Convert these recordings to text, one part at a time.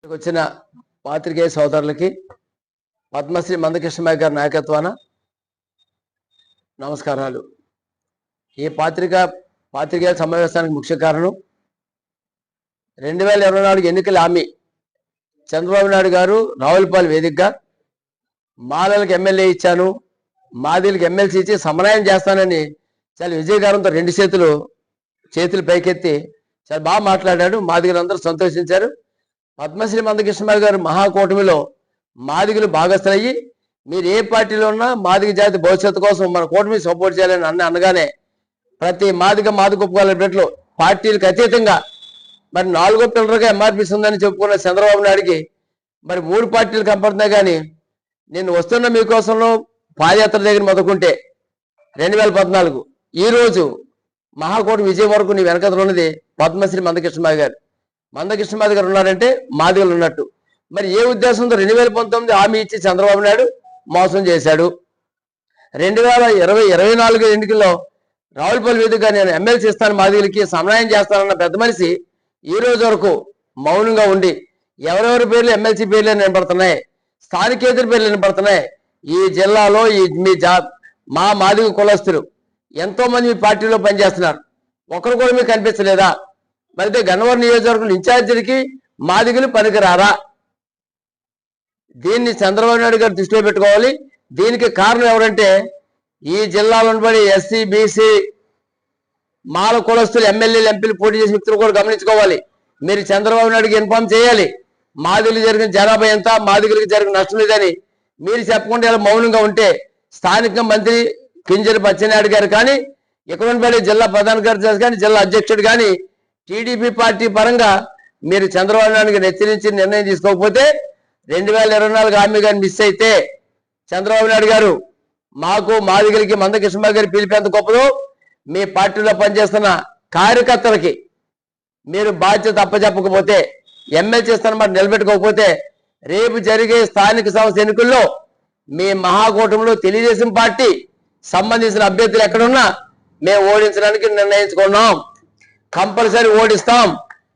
వచ్చిన పాత్రికేయ సోదరులకి పద్మశ్రీ మందకృష్ణమాయ గారి నాయకత్వాన నమస్కారాలు. ఈ పాత్రికేయ సమావేశానికి ముఖ్య కారణం 2024 ఎన్నికల హామీ చంద్రబాబు నాయుడు గారు రావులపాలెం వేదికగా మాలలకు ఎమ్మెల్యే ఇచ్చాను, మాదిలకు ఎమ్మెల్సీ ఇచ్చి సమన్వయం చేస్తానని చాలా విజయగారంతో రెండు చేతులు పైకెత్తి చాలా బాగా మాట్లాడాడు. మాదిగలందరూ సంతోషించారు. పద్మశ్రీ మందకృష్ణమాయ గారు మహాకూటమిలో మాదిగలు భాగస్థులయ్యి మీరు ఏ పార్టీలో ఉన్నా మాదిగ జాతి భవిష్యత్తు కోసం మన కూటమి సపోర్ట్ చేయాలని అనగానే ప్రతి మాదిగ ఉపకాల పార్టీలకు అతీతంగా మరి 4వ పిల్లలుగా ఎంఆర్పీస్ ఉందని చెప్పుకున్న చంద్రబాబు నాయుడికి మరి 3 పార్టీలు కనపడుతున్నాయి. కానీ నేను వస్తున్న మీకోసంలో పాదయాత్ర దగ్గర మొదలుకుంటే 2014 ఈ రోజు మహాకూటమి విజయం వరకు నీ వెనకతలో ఉన్నది పద్మశ్రీ మందకృష్ణమాయ గారు. మందకృష్ణమాయ గారు ఉన్నారంటే మాదిగలు ఉన్నట్టు. మరి ఏ ఉద్దేశంతో 2019 హామీ ఇచ్చి చంద్రబాబు నాయుడు మోసం చేశాడు. 2024 ఎన్నికల్లో రావులపాలెం వేదికగా నేను ఎమ్మెల్సీ ఇస్తాను, మాదిగలకి సమన్వయం చేస్తానన్న పెద్ద మనిషి ఈ రోజు వరకు మౌనంగా ఉండి ఎవరెవరి పేర్లు ఎమ్మెల్సీ పేర్లు నిలబడుతున్నాయి, స్థానికేతర పేర్లు నిలబడుతున్నాయి. ఈ జిల్లాలో మా మాదిగ కులస్తులు ఎంతో మంది మీ పార్టీలో పనిచేస్తున్నారు, ఒకరు కూడా మీకు కనిపించలేదా? మరైతే గన్నవరం నియోజకవర్గం ఇన్ఛార్జీలకి మాదిగలు పనికిరారా? దీన్ని చంద్రబాబు నాయుడు గారు దృష్టిలో పెట్టుకోవాలి. దీనికి కారణం ఎవరంటే ఈ జిల్లాలో బడి ఎస్సీ బీసీ మాల కులస్తులు ఎమ్మెల్యేలు ఎంపీలు పోటీ చేసిన వ్యక్తులు కూడా గమనించుకోవాలి. మీరు చంద్రబాబు నాయుడుకి ఇన్ఫార్మ్ చేయాలి. మాదిగలు జరిగిన జనాభా ఎంత, మాదిగలకు జరిగిన నష్టం లేదని మీరు చెప్పకుండా ఇలా మౌనంగా ఉంటే స్థానిక మంత్రి కింజరి పచ్చెన్నాయుడు గారు కానీ ఇక్కడ జిల్లా ప్రధాన కార్యదర్శి కానీ జిల్లా అధ్యక్షుడు కానీ టీడీపీ పార్టీ పరంగా మీరు చంద్రబాబు నాయుడుకి హెచ్చరించి నిర్ణయం తీసుకోకపోతే 2024 హామీ గారిని మిస్ అయితే చంద్రబాబు నాయుడు గారు మాకు మాదిగలకి మందకృష్ణమాయ గారి పిలిపి ఎంత గొప్పదో మీ పార్టీలో పనిచేస్తున్న కార్యకర్తలకి మీరు బాధ్యత అప్పచెప్పకపోతే ఎమ్మెల్సీ స్థానం నిలబెట్టుకోకపోతే రేపు జరిగే స్థానిక సంస్థ ఎన్నికల్లో మీ మహాకూటమిలో తెలుగుదేశం పార్టీ సంబంధించిన అభ్యర్థులు ఎక్కడున్నా మేము ఓడించడానికి నిర్ణయించుకున్నాం. కంపల్సరీ ఓడిస్తాం.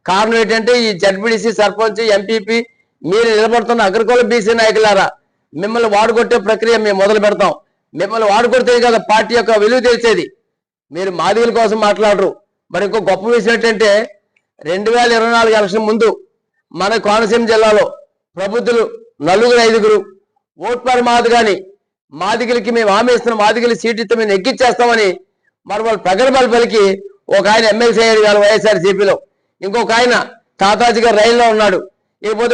కారణం ఏంటంటే ఈ జడ్పీటీసీ సర్పంచ్ ఎంపీపీ మీరు నిలబడుతున్న అగ్రకుల బీసీ నాయకులారా, మిమ్మల్ని వాడుకొట్టే ప్రక్రియ మేము మొదలు పెడతాం. మిమ్మల్ని వాడుకొడితే కదా పార్టీ యొక్క విలువ తెలిసేది. మీరు మాదిగల కోసం మాట్లాడరు. మరి ఇంకో గొప్ప విషయం ఏంటంటే 2024 ఎలక్షన్ ముందు మన కోనసీమ జిల్లాలో ప్రబుద్ధులు 4-5 ఓట్ పర్ మాది కానీ మాదిగలకి మేము హామీ ఇస్తున్న మాదిగలు సీట్ ఇస్తే మేము ఎక్కిచ్చేస్తామని మరి వాళ్ళు ప్రగల్భాలు పలికి ఒక ఆయన ఎమ్మెల్సీ అయ్యారు వైఎస్ఆర్సీపీలో, ఇంకొక ఆయన తాతాజీ గారు రైల్లో ఉన్నాడు. ఇకపోతే